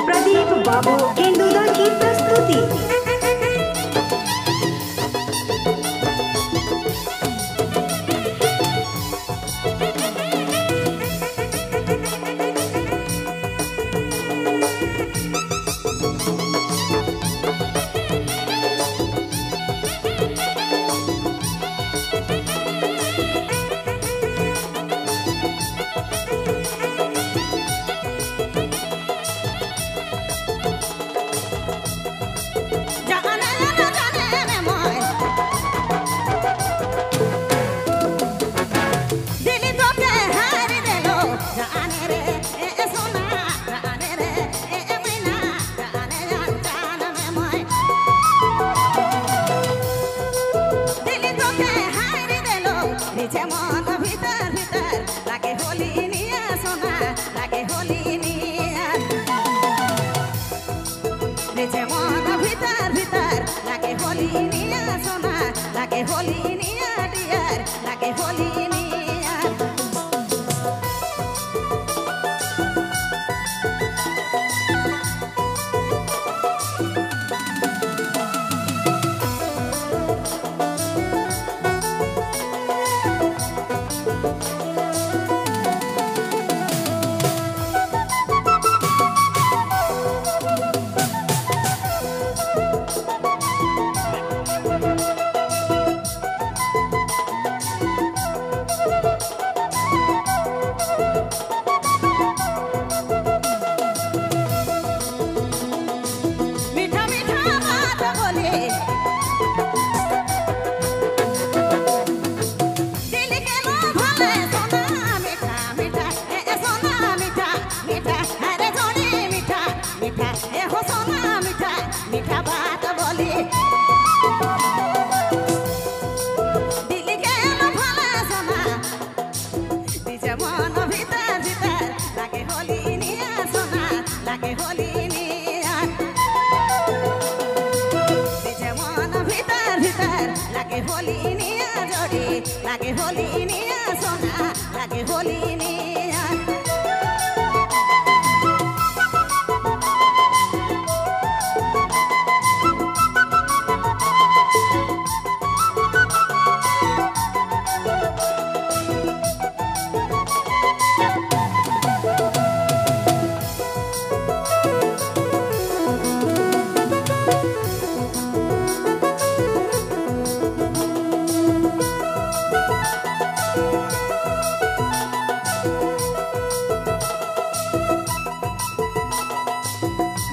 प्रदीप बाबू केंदुदा की प्रस्तुति।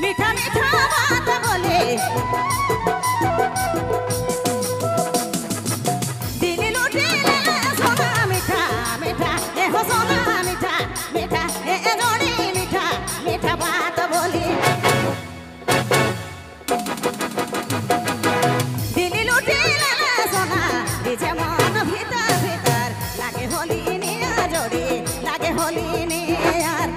मीठा मीठा बात बोले दिल लुटे सोना मीठा मीठा ये हो सोना मीठा मीठा ये जोड़ी मीठा मीठा बात बोली दिल लुटे सोना दिजे मन भीतर भीतर लागे होली निया जोड़ी लागे होली नियार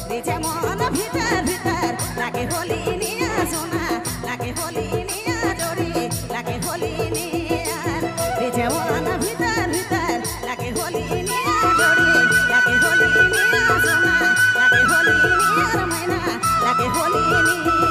दिजे मन भीतर भीतर लागे होली निया सोना लागे होली निया जोड़ी लागे होली नियार दिजे मन भीतर भीतर लागे होली निया जोड़ी लागे होली निया सोना लागे होली नियार मैना लागे होली निया